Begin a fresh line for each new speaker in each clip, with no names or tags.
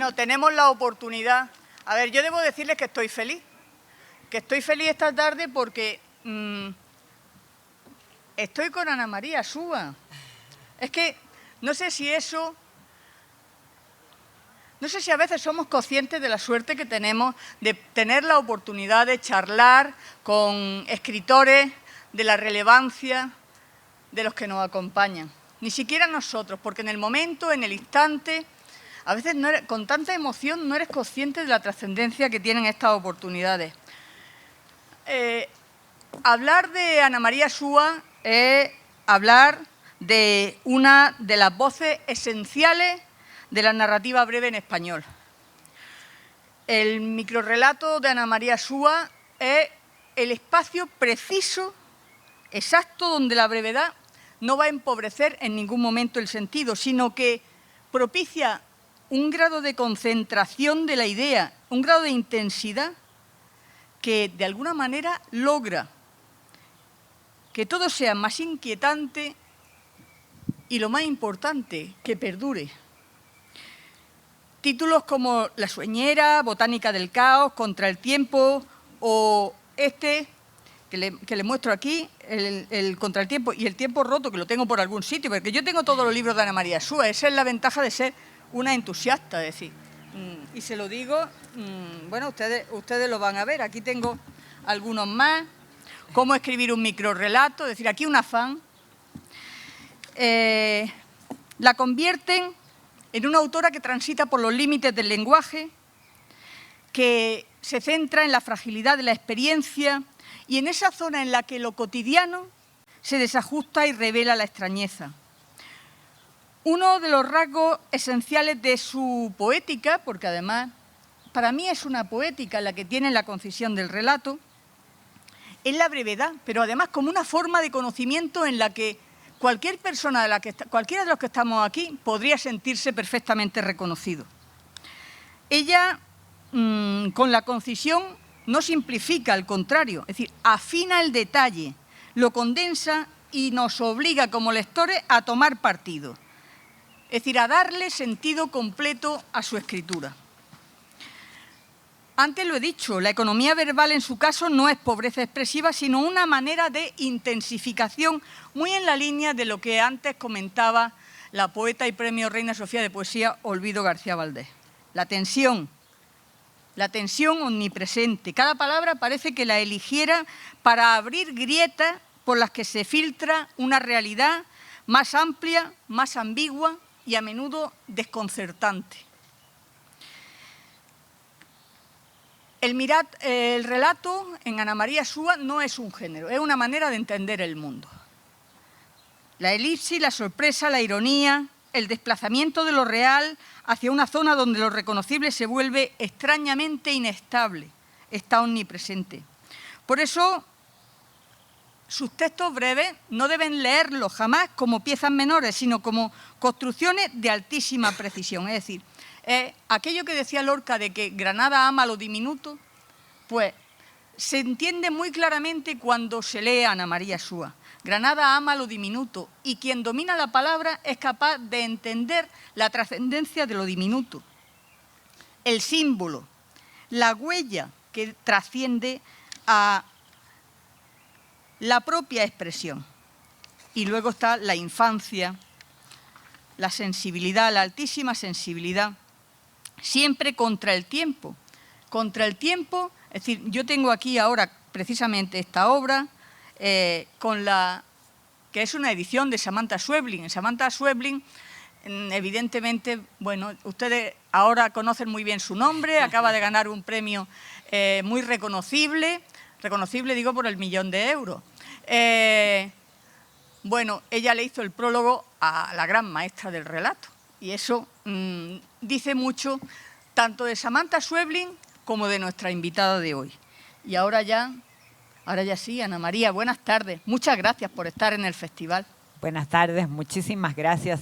Bueno, tenemos la oportunidad. A ver, yo debo decirles que estoy feliz. Que estoy feliz esta tarde porque estoy con Ana María Súa. Es que no sé si eso... No sé si a veces somos conscientes de la suerte que tenemos de tener la oportunidad de charlar con escritores de la relevancia de los que nos acompañan. Ni siquiera nosotros, porque en el momento, en el instante, a veces con tanta emoción no eres consciente de la trascendencia que tienen estas oportunidades. Hablar de Ana María Súa es hablar de una de las voces esenciales de la narrativa breve en español. El microrrelato de Ana María Súa es el espacio preciso, exacto, donde la brevedad no va a empobrecer en ningún momento el sentido, sino que propicia un grado de concentración de la idea, un grado de intensidad que de alguna manera logra que todo sea más inquietante y, lo más importante, que perdure. Títulos como La sueñera, Botánica del caos, Contra el tiempo o este que le muestro aquí, el Contra el tiempo y El tiempo roto, que lo tengo por algún sitio, porque yo tengo todos los libros de Ana María Súa. Esa es la ventaja de ser una entusiasta, es decir. Y se lo digo, bueno, ustedes lo van a ver. Aquí tengo algunos más. Cómo escribir un microrrelato, es decir, aquí un afán. La convierten en una autora que transita por los límites del lenguaje, que se centra en la fragilidad de la experiencia y en esa zona en la que lo cotidiano se desajusta y revela la extrañeza. Uno de los rasgos esenciales de su poética, porque además para mí es una poética la que tiene la concisión del relato, es la brevedad, pero además como una forma de conocimiento en la que cualquier persona, cualquiera de los que estamos aquí, podría sentirse perfectamente reconocido. Ella, con la concisión, no simplifica, al contrario, es decir, afina el detalle, lo condensa y nos obliga como lectores a tomar partido, es decir, a darle sentido completo a su escritura. Antes lo he dicho, la economía verbal en su caso no es pobreza expresiva, sino una manera de intensificación muy en la línea de lo que antes comentaba la poeta y premio Reina Sofía de Poesía, Olvido García Valdés. La tensión omnipresente. Cada palabra parece que la eligiera para abrir grietas por las que se filtra una realidad más amplia, más ambigua y a menudo desconcertante. El relato en Ana María Súa no es un género, es una manera de entender el mundo. La elipsis, la sorpresa, la ironía, el desplazamiento de lo real hacia una zona donde lo reconocible se vuelve extrañamente inestable, está omnipresente. Por eso, sus textos breves no deben leerlos jamás como piezas menores, sino como construcciones de altísima precisión. Es decir, aquello que decía Lorca de que Granada ama lo diminuto, pues se entiende muy claramente cuando se lee a Ana María Súa. Granada ama lo diminuto y quien domina la palabra es capaz de entender la trascendencia de lo diminuto, el símbolo, la huella que trasciende a la propia expresión. Y luego está la infancia, la sensibilidad, la altísima sensibilidad, siempre contra el tiempo. Contra el tiempo, es decir, yo tengo aquí ahora precisamente esta obra, que es una edición de Samantha Schweblin. Samantha Schweblin, evidentemente, bueno, ustedes ahora conocen muy bien su nombre, acaba de ganar un premio muy reconocible digo por el 1.000.000 de euros. Bueno, ella le hizo el prólogo a la gran maestra del relato y eso dice mucho tanto de Samantha Schweblin como de nuestra invitada de hoy. Y ahora ya sí, Ana María, buenas tardes. Muchas gracias por estar en el festival.
Buenas tardes, muchísimas gracias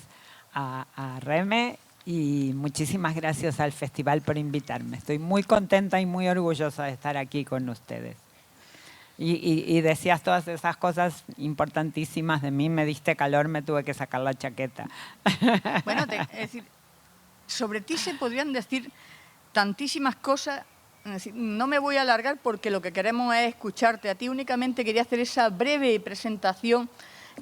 a Reme y muchísimas gracias al festival por invitarme. Estoy muy contenta y muy orgullosa de estar aquí con ustedes. Y decías todas esas cosas importantísimas de mí, me diste calor, me tuve que sacar la chaqueta.
Bueno, es decir, sobre ti se podrían decir tantísimas cosas. No me voy a alargar porque lo que queremos es escucharte a ti. Únicamente quería hacer esa breve presentación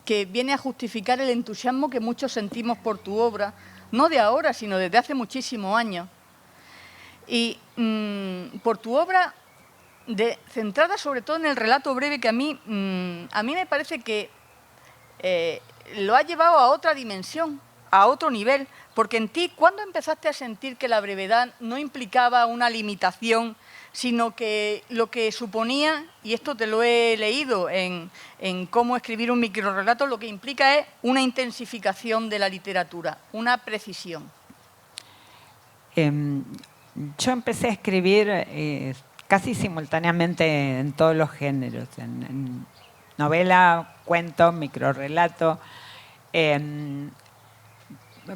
que viene a justificar el entusiasmo que muchos sentimos por tu obra, no de ahora, sino desde hace muchísimos años. Y por tu obra, centrada sobre todo en el relato breve, que a mí me parece que lo ha llevado a otra dimensión, a otro nivel, porque en ti, ¿cuándo empezaste a sentir que la brevedad no implicaba una limitación, sino que lo que suponía, y esto te lo he leído en cómo escribir un microrrelato, lo que implica es una intensificación de la literatura, una precisión?
Yo empecé a escribir casi simultáneamente en todos los géneros, en novela, cuento, microrrelato.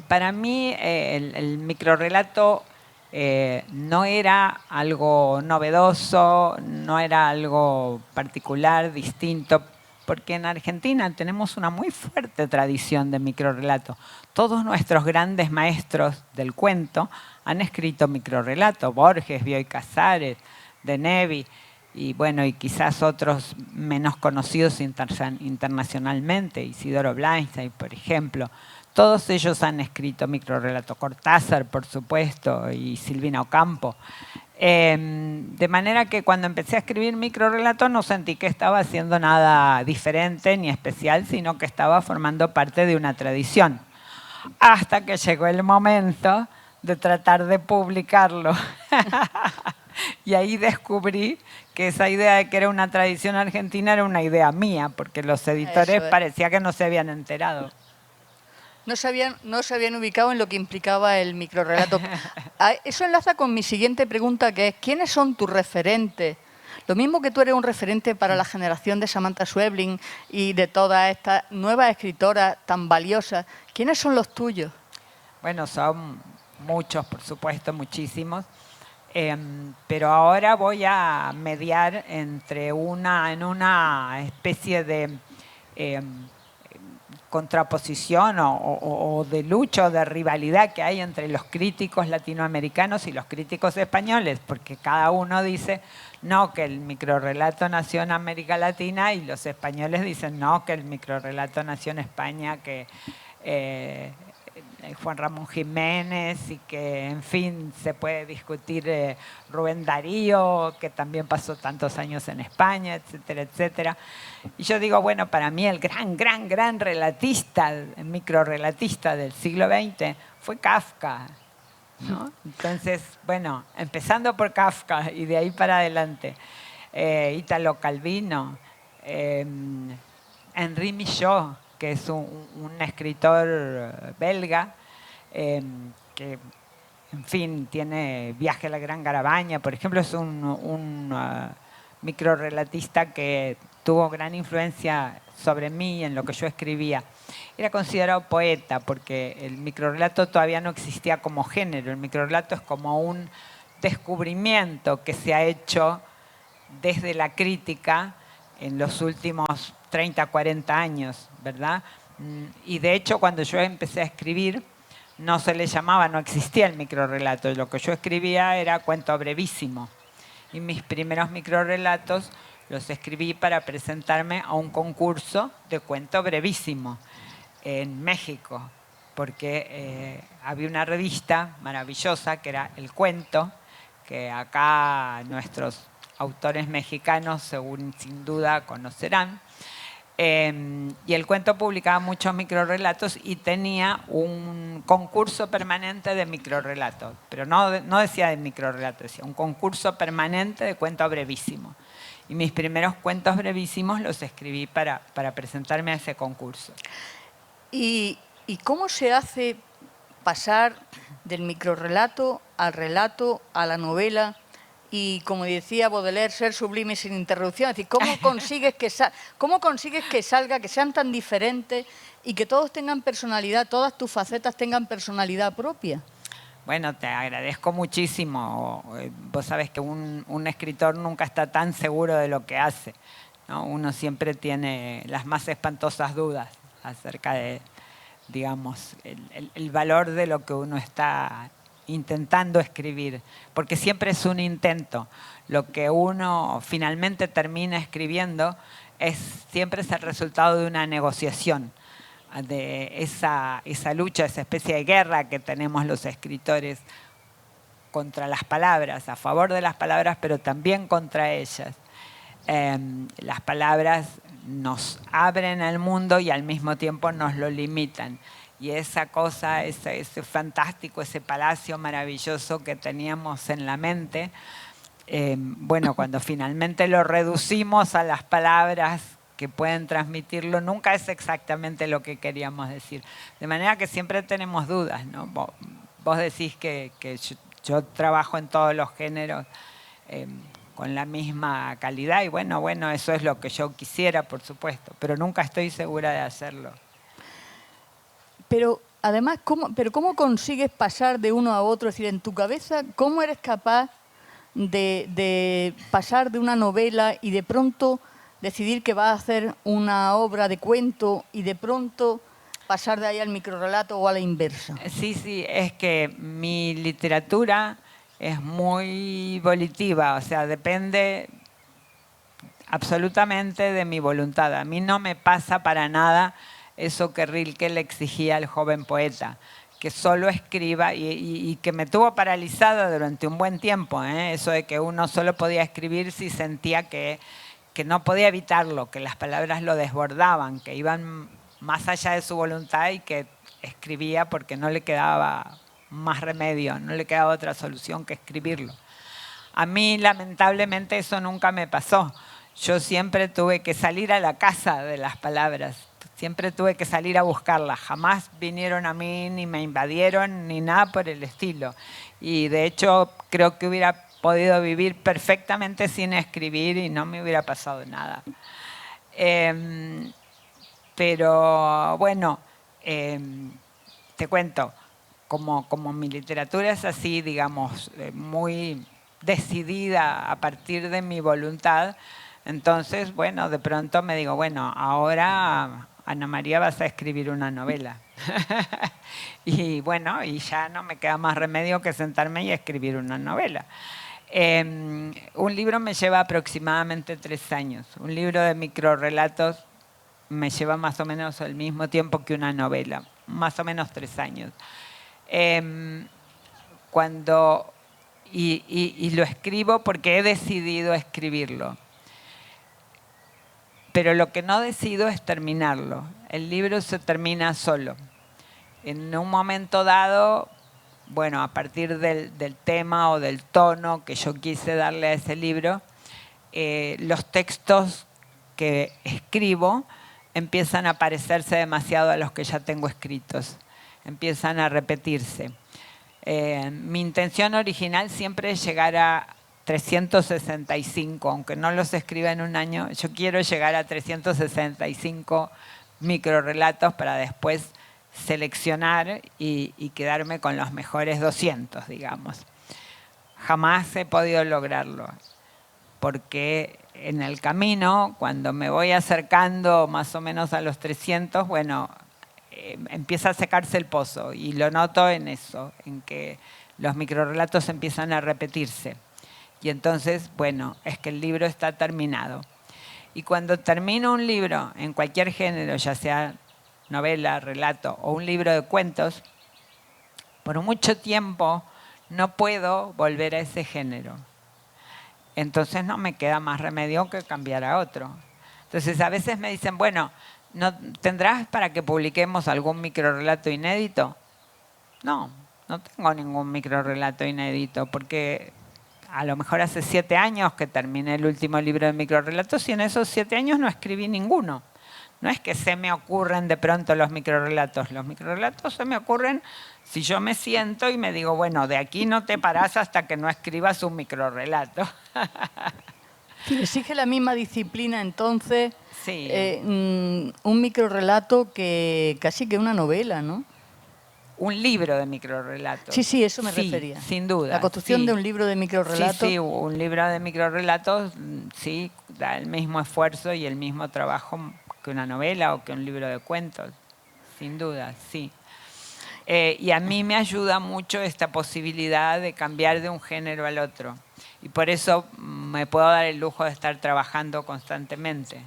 Para mí el microrrelato no era algo novedoso, no era algo particular, distinto, porque en Argentina tenemos una muy fuerte tradición de microrrelato. Todos nuestros grandes maestros del cuento han escrito microrrelato: Borges, Bioy Casares, De Nevi, y bueno, y quizás otros menos conocidos internacionalmente, Isidoro Blainstein, por ejemplo. Todos ellos han escrito microrrelato. Cortázar, por supuesto, y Silvina Ocampo. De manera que cuando empecé a escribir microrrelato no sentí que estaba haciendo nada diferente ni especial, sino que estaba formando parte de una tradición. Hasta que llegó el momento de tratar de publicarlo. Y ahí descubrí que esa idea de que era una tradición argentina era una idea mía, porque los editores parecía que no se habían enterado.
No se habían ubicado en lo que implicaba el microrrelato. Eso enlaza con mi siguiente pregunta, que es: ¿quiénes son tus referentes? Lo mismo que tú eres un referente para la generación de Samantha Schweblin y de todas estas nuevas escritoras tan valiosas, ¿quiénes son los tuyos?
Bueno, son muchos, por supuesto, muchísimos. Pero ahora voy a mediar en una especie de contraposición o de lucha o de rivalidad que hay entre los críticos latinoamericanos y los críticos españoles, porque cada uno dice no, que el microrrelato nació en América Latina, y los españoles dicen no, que el microrrelato nació en España, que Juan Ramón Jiménez, y que, en fin, se puede discutir Rubén Darío, que también pasó tantos años en España, etcétera, etcétera. Y yo digo, bueno, para mí el gran relatista, el microrrelatista del siglo XX fue Kafka, ¿no? Entonces, bueno, empezando por Kafka y de ahí para adelante, Italo Calvino, Henri Michaud, que es un escritor belga, que, en fin, tiene Viaje a la Gran Garabaña, por ejemplo. Es un microrrelatista que tuvo gran influencia sobre mí en lo que yo escribía. Era considerado poeta porque el microrrelato todavía no existía como género. El microrrelato es como un descubrimiento que se ha hecho desde la crítica en los últimos 30, 40 años, ¿verdad? Y de hecho, cuando yo empecé a escribir, no se le llamaba, no existía el microrrelato. Lo que yo escribía era cuento brevísimo. Y mis primeros microrrelatos los escribí para presentarme a un concurso de cuento brevísimo en México, porque había una revista maravillosa que era El Cuento, que acá nuestros autores mexicanos, sin duda, conocerán. Y El Cuento publicaba muchos microrrelatos y tenía un concurso permanente de microrrelatos, pero no decía de microrrelatos, decía un concurso permanente de cuento brevísimo. Y mis primeros cuentos brevísimos los escribí para presentarme a ese concurso.
¿Y cómo se hace pasar del microrrelato al relato, a la novela? Y, como decía Baudelaire, ser sublime sin interrupción. Es decir, ¿cómo consigues que salga, que sean tan diferentes y que todos tengan personalidad, todas tus facetas tengan personalidad propia?
Bueno, te agradezco muchísimo. Vos sabés que un escritor nunca está tan seguro de lo que hace, ¿no? Uno siempre tiene las más espantosas dudas acerca de, digamos, el valor de lo que uno está intentando escribir, porque siempre es un intento. Lo que uno finalmente termina escribiendo siempre es el resultado de una negociación, de esa lucha, esa especie de guerra que tenemos los escritores contra las palabras, a favor de las palabras, pero también contra ellas. Las palabras nos abren al mundo y al mismo tiempo nos lo limitan. Y esa cosa, ese fantástico, ese palacio maravilloso que teníamos en la mente, bueno, cuando finalmente lo reducimos a las palabras que pueden transmitirlo, nunca es exactamente lo que queríamos decir. De manera que siempre tenemos dudas, ¿no? Vos decís que yo trabajo en todos los géneros con la misma calidad y bueno, eso es lo que yo quisiera, por supuesto, pero nunca estoy segura de hacerlo.
Pero además, ¿cómo consigues pasar de uno a otro? Es decir, en tu cabeza, ¿cómo eres capaz de pasar de una novela y de pronto decidir que vas a hacer una obra de cuento y de pronto pasar de ahí al microrrelato o a la inversa?
Sí, es que mi literatura es muy volitiva, o sea, depende absolutamente de mi voluntad. A mí no me pasa para nada eso que Rilke le exigía al joven poeta, que solo escriba y que me tuvo paralizada durante un buen tiempo, eso de que uno solo podía escribir si sentía que no podía evitarlo, que las palabras lo desbordaban, que iban más allá de su voluntad y que escribía porque no le quedaba más remedio, no le quedaba otra solución que escribirlo. A mí, lamentablemente, eso nunca me pasó. Yo siempre tuve que salir a la casa de las palabras, siempre tuve que salir a buscarlas. Jamás vinieron a mí, ni me invadieron, ni nada por el estilo. Y de hecho, creo que hubiera podido vivir perfectamente sin escribir y no me hubiera pasado nada. Pero bueno, te cuento, como mi literatura es así, digamos, muy decidida a partir de mi voluntad, entonces, bueno, de pronto me digo, bueno, ahora Ana María vas a escribir una novela. Y bueno, y ya no me queda más remedio que sentarme y escribir una novela. Un libro me lleva aproximadamente 3 años. Un libro de microrrelatos me lleva más o menos el mismo tiempo que una novela, más o menos 3 años. Y lo escribo porque he decidido escribirlo. Pero lo que no decido es terminarlo. El libro se termina solo. En un momento dado, bueno, a partir del tema o del tono que yo quise darle a ese libro, los textos que escribo empiezan a parecerse demasiado a los que ya tengo escritos, empiezan a repetirse. Mi intención original siempre es llegar a 365, aunque no los escriba en un año, yo quiero llegar a 365 microrrelatos para después seleccionar y quedarme con los mejores 200, digamos. Jamás he podido lograrlo, porque en el camino, cuando me voy acercando más o menos a los 300, bueno, empieza a secarse el pozo y lo noto en eso, en que los microrrelatos empiezan a repetirse. Y entonces, bueno, es que el libro está terminado. Y cuando termino un libro en cualquier género, ya sea novela, relato o un libro de cuentos, por mucho tiempo no puedo volver a ese género. Entonces no me queda más remedio que cambiar a otro. Entonces a veces me dicen, bueno, ¿no tendrás para que publiquemos algún microrrelato inédito? No, no tengo ningún microrrelato inédito, porque a lo mejor hace 7 años que terminé el último libro de microrrelatos y en esos 7 años no escribí ninguno. No es que se me ocurren de pronto los microrrelatos se me ocurren si yo me siento y me digo, bueno, de aquí no te parás hasta que no escribas un microrrelato.
Sí, exige la misma disciplina entonces,
sí.
Un microrrelato que casi que una novela, ¿no?
Un libro de microrrelatos.
Sí, eso me refería.
Sin duda.
La construcción de un libro de microrrelatos.
Sí, un libro de microrrelatos, sí, da el mismo esfuerzo y el mismo trabajo que una novela o que un libro de cuentos. Sin duda, sí. Y a mí me ayuda mucho esta posibilidad de cambiar de un género al otro. Y por eso me puedo dar el lujo de estar trabajando constantemente.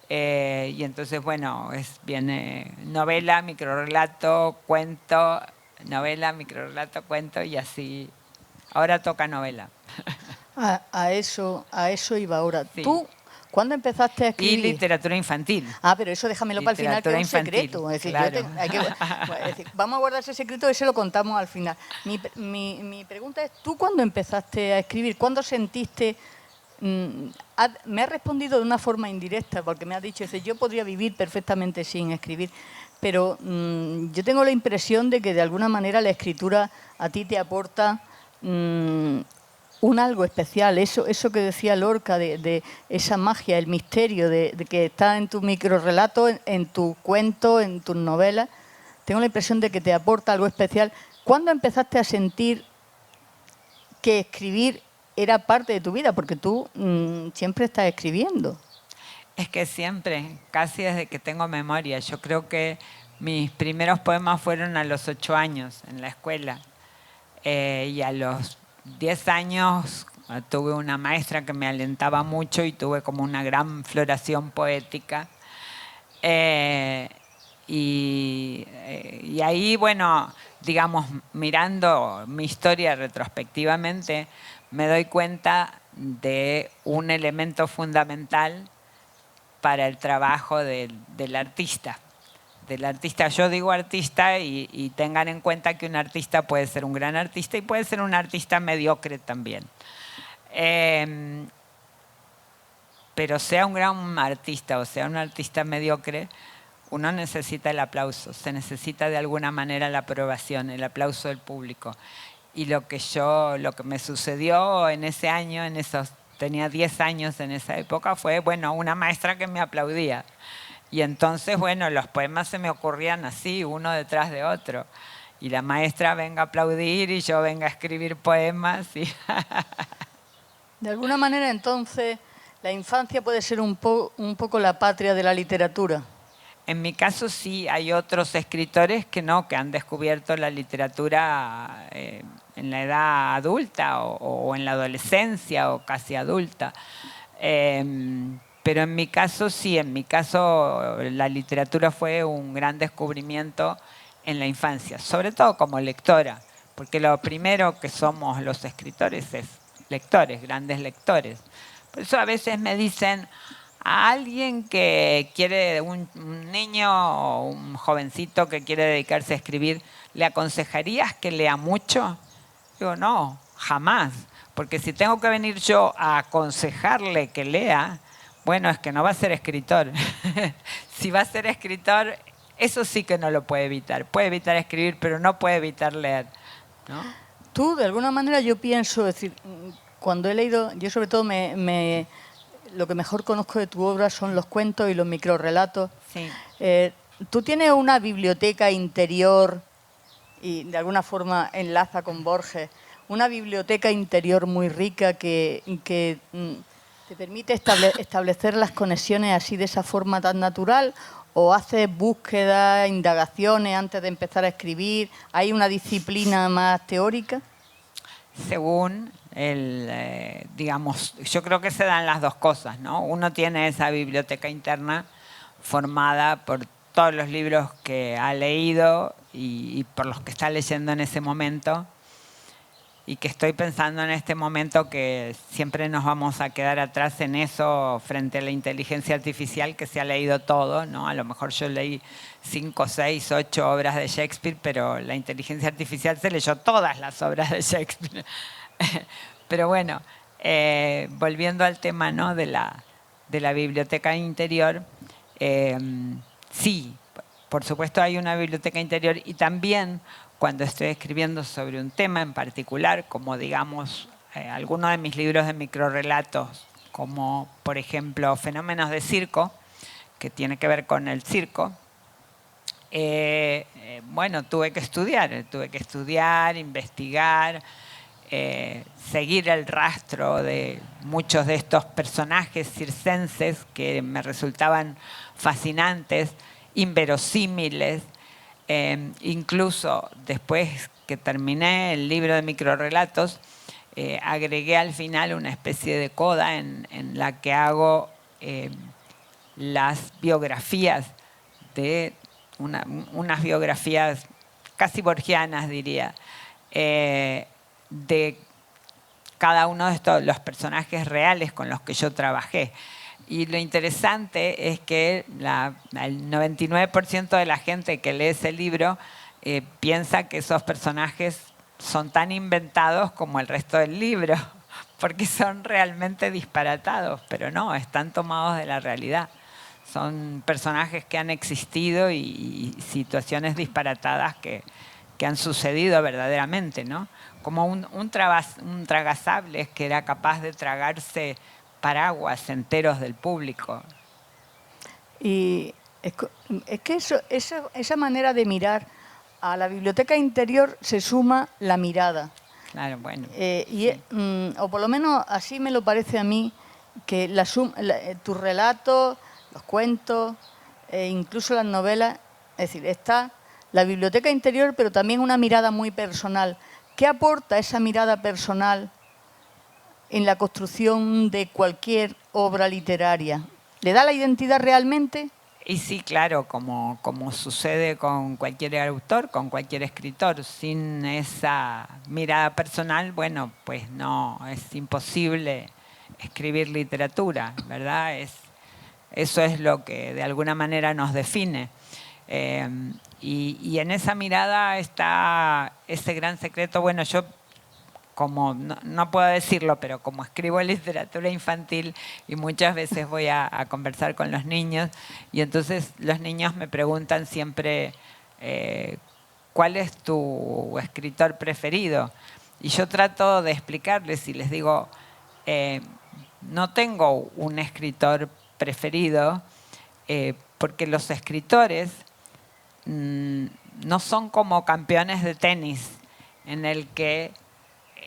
Y entonces, bueno, viene novela, microrrelato, cuento, novela, microrrelato, cuento y así. Ahora toca novela.
A eso iba ahora.
Sí.
¿Tú cuándo empezaste a escribir?
Y literatura infantil.
Ah, pero eso déjamelo para el final, que es un
Infantil,
secreto. Es decir,
claro.
es decir, vamos a guardar ese secreto y se lo contamos al final. Mi pregunta es, ¿tú cuándo empezaste a escribir? ¿Cuándo sentiste...? Me has respondido de una forma indirecta, porque me has dicho, yo podría vivir perfectamente sin escribir, pero yo tengo la impresión de que de alguna manera la escritura a ti te aporta un algo especial, eso que decía Lorca, de esa magia, el misterio de que está en tu microrrelato, en tu cuento, en tus novelas. Tengo la impresión de que te aporta algo especial. ¿Cuándo empezaste a sentir que escribir era parte de tu vida? Porque tú siempre estás escribiendo.
Es que siempre, casi desde que tengo memoria. Yo creo que mis primeros poemas fueron a los 8 años en la escuela. Y a los 10 años tuve una maestra que me alentaba mucho y tuve como una gran floración poética. Y ahí, bueno, digamos, mirando mi historia retrospectivamente, me doy cuenta de un elemento fundamental para el trabajo del artista. Del artista, yo digo artista y tengan en cuenta que un artista puede ser un gran artista y puede ser un artista mediocre también. Pero sea un gran artista o sea un artista mediocre, uno necesita el aplauso, se necesita de alguna manera la aprobación, el aplauso del público. Y lo que me sucedió en ese año, tenía 10 años en esa época, fue, bueno, una maestra que me aplaudía. Y entonces, bueno, los poemas se me ocurrían así, uno detrás de otro. Y la maestra venga a aplaudir y yo venga a escribir poemas.
De alguna manera, entonces, la infancia puede ser un poco la patria de la literatura.
En mi caso sí, hay otros escritores que no, que han descubierto la literatura en la edad adulta o en la adolescencia o casi adulta. Pero en mi caso sí, en mi caso la literatura fue un gran descubrimiento en la infancia, sobre todo como lectora, porque lo primero que somos los escritores es lectores, grandes lectores. Por eso a veces me dicen, a alguien que quiere, un niño o un jovencito que quiere dedicarse a escribir, ¿le aconsejarías que lea mucho? Digo, no, jamás, porque si tengo que venir yo a aconsejarle que lea, bueno, es que no va a ser escritor. Si va a ser escritor, eso sí que no lo puede evitar. Puede evitar escribir, pero no puede evitar leer, ¿no?
Tú, de alguna manera, yo pienso, es decir, cuando he leído, yo sobre todo lo que mejor conozco de tu obra son los cuentos y los microrrelatos.
Sí.
Tú tienes una biblioteca interior, y de alguna forma enlaza con Borges, una biblioteca interior muy rica que te permite establecer las conexiones así de esa forma tan natural, o haces búsquedas, indagaciones antes de empezar a escribir. ¿Hay una disciplina más teórica?
Según digamos, yo creo que se dan las dos cosas, ¿no? Uno tiene esa biblioteca interna formada por todos los libros que ha leído y por los que está leyendo en ese momento, y que estoy pensando en este momento que siempre nos vamos a quedar atrás en eso frente a la inteligencia artificial, que se ha leído todo, ¿no? A lo mejor yo leí 5, 6, 8 obras de Shakespeare, pero la inteligencia artificial se leyó todas las obras de Shakespeare. Pero bueno, volviendo al tema, ¿no?, de la biblioteca interior, sí, por supuesto hay una biblioteca interior, y también cuando estoy escribiendo sobre un tema en particular, como digamos algunos de mis libros de microrrelatos, como por ejemplo Fenómenos de Circo, que tiene que ver con el circo, bueno, tuve que estudiar, investigar, seguir el rastro de muchos de estos personajes circenses que me resultaban fascinantes, inverosímiles, Incluso después que terminé el libro de microrrelatos, agregué al final una especie de coda en la que hago las biografías de unas biografías casi borgianas, diría, de cada uno de los personajes reales con los que yo trabajé. Y lo interesante es que el 99% de la gente que lee ese libro piensa que esos personajes son tan inventados como el resto del libro, porque son realmente disparatados, pero no, están tomados de la realidad. Son personajes que han existido y situaciones disparatadas que han sucedido verdaderamente, ¿no? Como un tragasables que era capaz de tragarse paraguas enteros del público.
Y es que esa manera de mirar a la biblioteca interior se suma la mirada.
Claro, bueno.
O por lo menos así me lo parece a mí, que tus relatos, los cuentos, incluso las novelas, es decir, está la biblioteca interior, pero también una mirada muy personal. ¿Qué aporta esa mirada personal en la construcción de cualquier obra literaria? ¿Le da la identidad realmente?
Y sí, claro, como sucede con cualquier autor, con cualquier escritor, sin esa mirada personal, bueno, pues no, es imposible escribir literatura, ¿verdad? Eso es lo que de alguna manera nos define. Y en esa mirada está ese gran secreto. Bueno, yo como no puedo decirlo, pero como escribo literatura infantil y muchas veces voy a conversar con los niños, y entonces los niños me preguntan siempre ¿cuál es tu escritor preferido? Y yo trato de explicarles y les digo, no tengo un escritor preferido, porque los escritores no son como campeones de tenis, en el que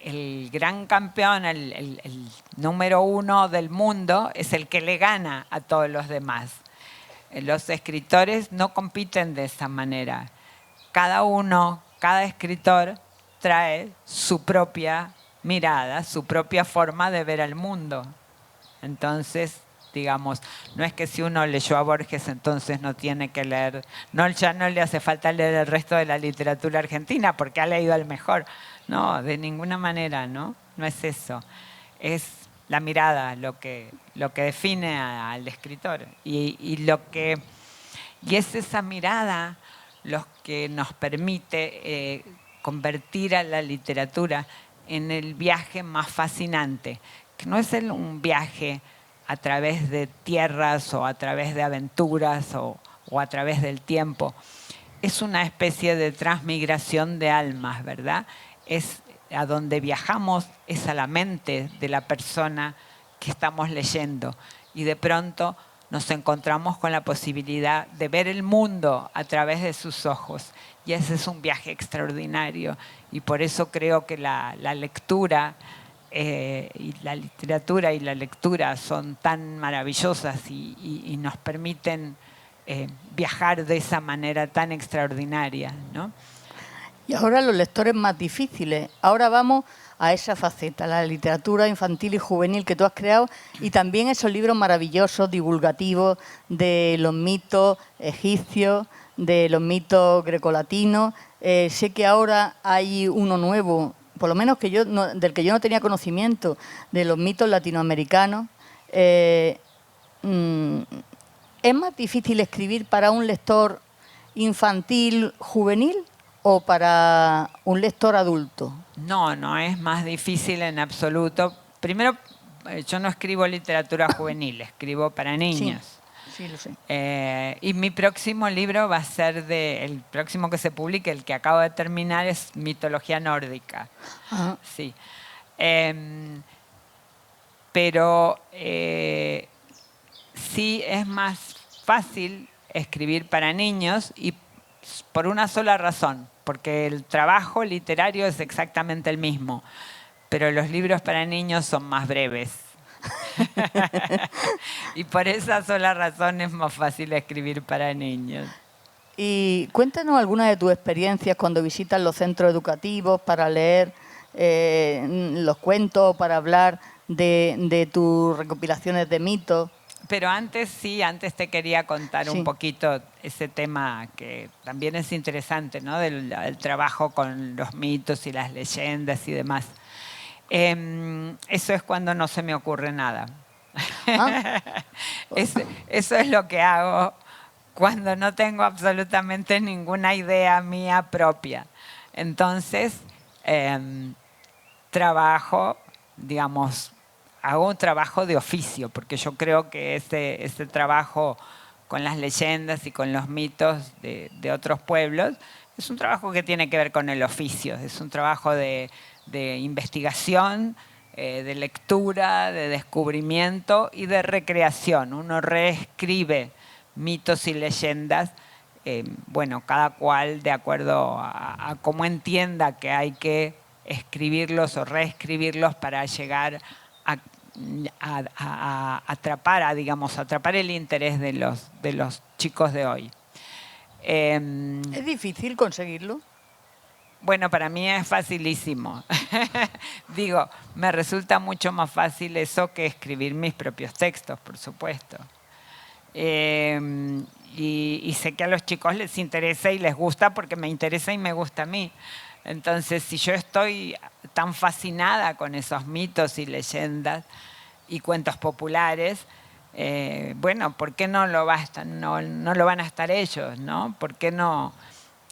el gran campeón, el número uno del mundo, es el que le gana a todos los demás. Los escritores no compiten de esa manera. Cada escritor trae su propia mirada, su propia forma de ver al mundo. Entonces, digamos, no es que si uno leyó a Borges entonces no tiene que leer, ya no le hace falta leer el resto de la literatura argentina porque ha leído al mejor. No, de ninguna manera, ¿no? No es eso. Es la mirada lo que define al escritor. Y es esa mirada lo que nos permite convertir a la literatura en el viaje más fascinante, que no es un viaje a través de tierras o a través de aventuras o a través del tiempo. Es una especie de transmigración de almas, ¿verdad? Es a donde viajamos, es a la mente de la persona que estamos leyendo. Y de pronto nos encontramos con la posibilidad de ver el mundo a través de sus ojos. Y ese es un viaje extraordinario. Y por eso creo que la lectura y la literatura y la lectura son tan maravillosas y nos permiten viajar de esa manera tan extraordinaria, ¿no?
Y ahora los lectores más difíciles. Ahora vamos a esa faceta, la literatura infantil y juvenil que tú has creado, y también esos libros maravillosos, divulgativos, de los mitos egipcios, de los mitos grecolatinos. Sé que ahora hay uno nuevo, por lo menos del que yo no tenía conocimiento, de los mitos latinoamericanos. ¿Es más difícil escribir para un lector infantil, juvenil, o para un lector adulto?
No es más difícil en absoluto. Primero, yo no escribo literatura juvenil, escribo para niños.
Sí, lo sé.
Y mi próximo libro va a ser el próximo que se publique, el que acabo de terminar, es mitología nórdica.
Ajá.
Sí. Pero sí es más fácil escribir para niños, y por una sola razón, porque el trabajo literario es exactamente el mismo, pero los libros para niños son más breves. Y por esa sola razón es más fácil escribir para niños.
Y cuéntanos alguna de tus experiencias cuando visitas los centros educativos para leer los cuentos, para hablar de tus recopilaciones de mitos.
Pero antes te quería contar un poquito ese tema que también es interesante, ¿no? Del trabajo con los mitos y las leyendas y demás. Eso es cuando no se me ocurre nada. ¿Ah? Eso es lo que hago cuando no tengo absolutamente ninguna idea mía propia. Entonces, trabajo, digamos, hago un trabajo de oficio, porque yo creo que ese trabajo con las leyendas y con los mitos de otros pueblos es un trabajo que tiene que ver con el oficio, es un trabajo de investigación, de lectura, de descubrimiento y de recreación. Uno reescribe mitos y leyendas, bueno, cada cual de acuerdo a cómo entienda que hay que escribirlos o reescribirlos para llegar a atrapar, digamos, atrapar el interés de los chicos de hoy.
¿Es difícil conseguirlo?
Bueno, para mí es facilísimo. Digo, me resulta mucho más fácil eso que escribir mis propios textos, por supuesto. Y sé que a los chicos les interesa y les gusta porque me interesa y me gusta a mí. Entonces, si yo estoy tan fascinada con esos mitos y leyendas y cuentos populares, bueno, ¿por qué no lo van a estar ellos, ¿no? ¿Por qué no,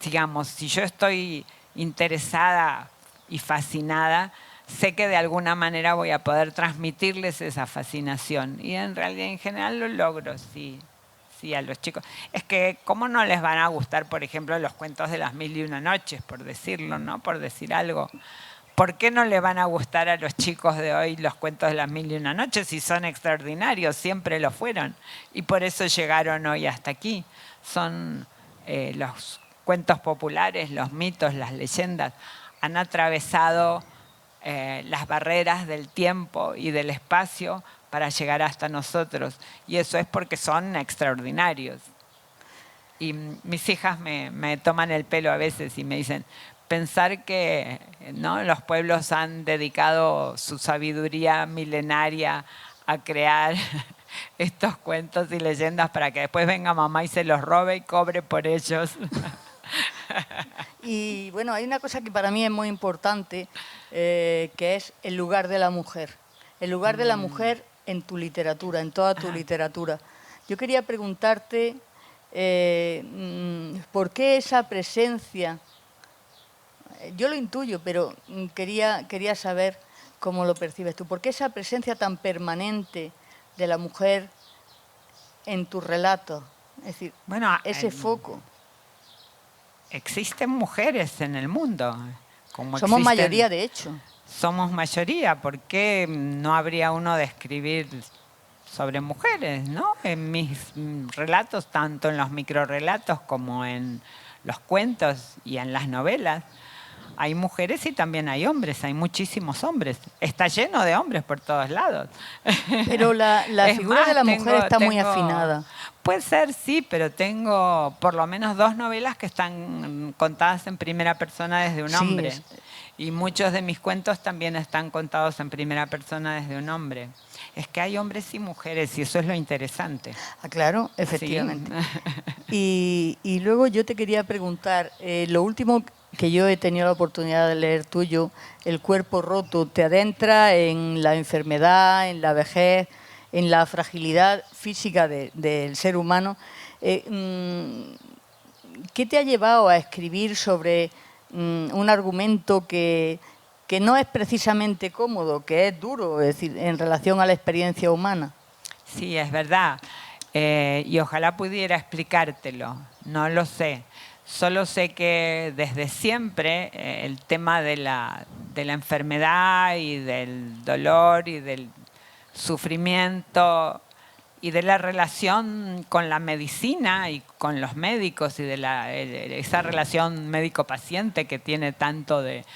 digamos, si yo estoy interesada y fascinada, sé que de alguna manera voy a poder transmitirles esa fascinación. Y en realidad, en general, lo logro, sí, a los chicos. Es que, ¿cómo no les van a gustar, por ejemplo, los cuentos de las 1001 noches, por decirlo, ¿no? Por decir algo. ¿Por qué no le van a gustar a los chicos de hoy los cuentos de las 1001 noches si son extraordinarios? Siempre lo fueron. Y por eso llegaron hoy hasta aquí. Son los cuentos populares, los mitos, las leyendas, han atravesado las barreras del tiempo y del espacio para llegar hasta nosotros. Y eso es porque son extraordinarios. Y mis hijas me toman el pelo a veces y me dicen, pensar que, ¿no?, los pueblos han dedicado su sabiduría milenaria a crear estos cuentos y leyendas para que después venga mamá y se los robe y cobre por ellos.
Y bueno, hay una cosa que para mí es muy importante, que es el lugar de la mujer. El lugar de la mujer en tu literatura, en toda tu literatura. Yo quería preguntarte por qué esa presencia, yo lo intuyo, pero quería saber cómo lo percibes tú, por qué esa presencia tan permanente de la mujer en tus relatos, es decir, bueno, ese foco.
Existen mujeres en el mundo.
Somos mayoría, de hecho.
Somos mayoría. ¿Por qué no habría uno de escribir sobre mujeres, ¿no? En mis relatos, tanto en los microrelatos como en los cuentos y en las novelas, hay mujeres y también hay hombres. Hay muchísimos hombres. Está lleno de hombres por todos lados.
Pero la figura de la mujer está muy afinada.
Puede ser, sí, pero tengo por lo menos 2 novelas que están contadas en primera persona desde un hombre. Sí, y muchos de mis cuentos también están contados en primera persona desde un hombre. Es que hay hombres y mujeres y eso es lo interesante.
Ah, claro, efectivamente. Sí. Y luego yo te quería preguntar, lo último que yo he tenido la oportunidad de leer tuyo, El cuerpo roto, te adentra en la enfermedad, en la vejez, en la fragilidad física del ser humano. ¿Qué te ha llevado a escribir sobre un argumento que no es precisamente cómodo, que es duro, es decir, en relación a la experiencia humana?
Sí, es verdad. Y ojalá pudiera explicártelo. No lo sé. Solo sé que desde siempre el tema de la enfermedad y del dolor y del sufrimiento y de la relación con la medicina y con los médicos y de esa relación médico-paciente que tiene tanto de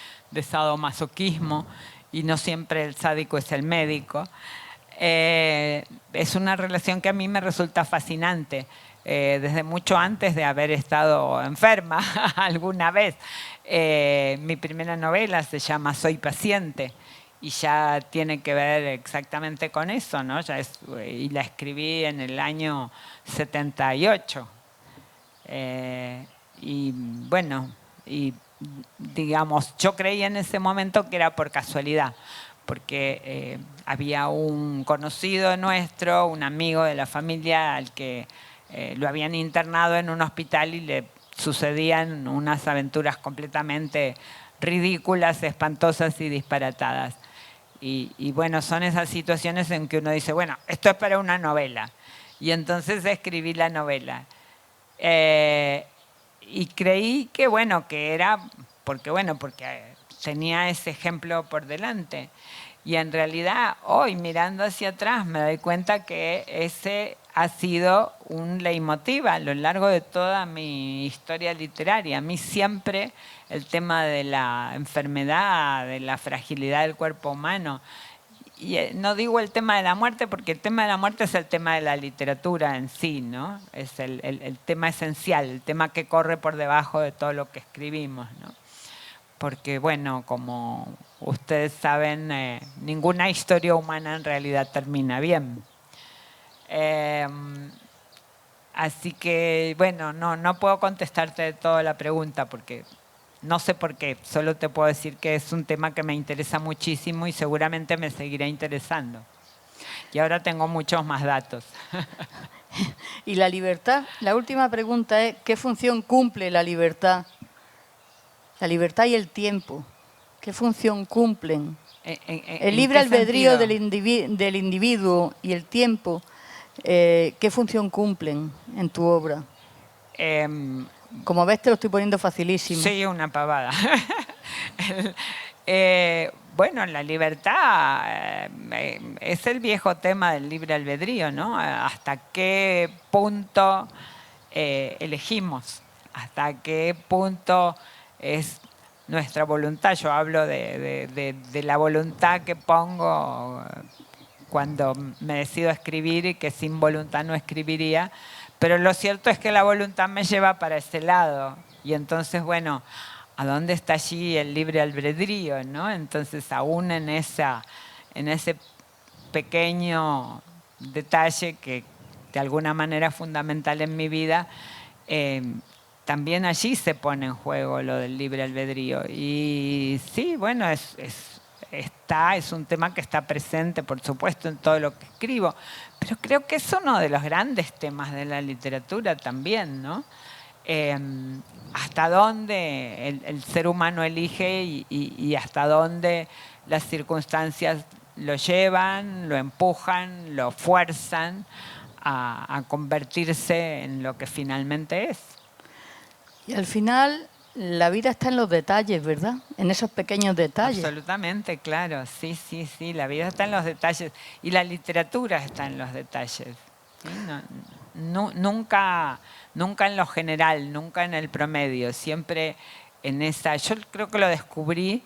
sadomasoquismo y no siempre el sádico es el médico, es una relación que a mí me resulta fascinante. desde mucho antes de haber estado enferma alguna vez. Mi primera novela se llama Soy paciente y ya tiene que ver exactamente con eso, ¿no? Y la escribí en el año 78. Y bueno, y digamos, yo creí en ese momento que era por casualidad, porque había un conocido nuestro, un amigo de la familia al que lo habían internado en un hospital y le sucedían unas aventuras completamente ridículas, espantosas y disparatadas. Y bueno, son esas situaciones en que uno dice, bueno, esto es para una novela. Y entonces escribí la novela. Y creí que bueno, que era porque tenía ese ejemplo por delante. Y en realidad hoy mirando hacia atrás me doy cuenta que ese ha sido un leitmotiv a lo largo de toda mi historia literaria. A mí siempre el tema de la enfermedad, de la fragilidad del cuerpo humano, y no digo el tema de la muerte porque el tema de la muerte es el tema de la literatura en sí, ¿no? Es el tema esencial, el tema que corre por debajo de todo lo que escribimos, ¿no? Porque, bueno, como ustedes saben, ninguna historia humana en realidad termina bien. Así que, bueno, no puedo contestarte toda la pregunta porque no sé por qué, solo te puedo decir que es un tema que me interesa muchísimo y seguramente me seguirá interesando. Y ahora tengo muchos más datos.
¿Y la libertad? La última pregunta es, ¿qué función cumple la libertad? La libertad y el tiempo, ¿qué función cumplen? El libre albedrío del individuo y el tiempo, ¿qué función cumplen en tu obra? Como ves, te lo estoy poniendo facilísimo.
Sí, una pavada. Bueno, la libertad es el viejo tema del libre albedrío, ¿no? ¿Hasta qué punto elegimos? ¿Hasta qué punto es nuestra voluntad? Yo hablo de la voluntad que pongo cuando me decido escribir y que sin voluntad no escribiría. Pero lo cierto es que la voluntad me lleva para ese lado. Y entonces, bueno, ¿a dónde está allí el libre albedrío, ¿no? Entonces, aún en ese pequeño detalle que de alguna manera es fundamental en mi vida, también allí se pone en juego lo del libre albedrío. Y sí, bueno, es un tema que está presente, por supuesto, en todo lo que escribo. Pero creo que es uno de los grandes temas de la literatura también, ¿no? Hasta dónde el ser humano elige y hasta dónde las circunstancias lo llevan, lo empujan, lo fuerzan a convertirse en lo que finalmente es.
Y al final, la vida está en los detalles, ¿verdad? En esos pequeños detalles.
Absolutamente, claro. Sí. La vida está en los detalles. Y la literatura está en los detalles. ¿Sí? Nunca en lo general, nunca en el promedio. Siempre en esa... Yo creo que lo descubrí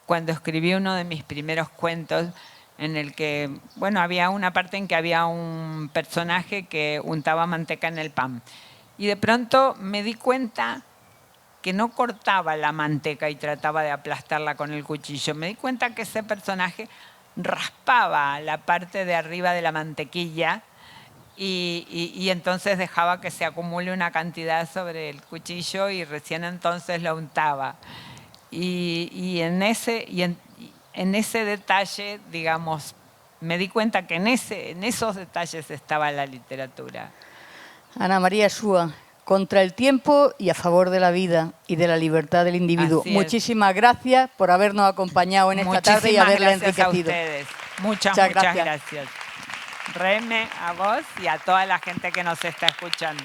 cuando escribí uno de mis primeros cuentos en el que, bueno, había una parte en que había un personaje que untaba manteca en el pan. Y de pronto me di cuenta que no cortaba la manteca y trataba de aplastarla con el cuchillo. Me di cuenta que ese personaje raspaba la parte de arriba de la mantequilla y entonces dejaba que se acumule una cantidad sobre el cuchillo y recién entonces lo untaba. Y en ese detalle, digamos, me di cuenta que en esos detalles estaba la literatura.
Ana María Súa, contra el tiempo y a favor de la vida y de la libertad del individuo. Muchísimas gracias por habernos acompañado en esta tarde y haberla enriquecido.
A ustedes. Muchas gracias. Reme, a vos y a toda la gente que nos está escuchando.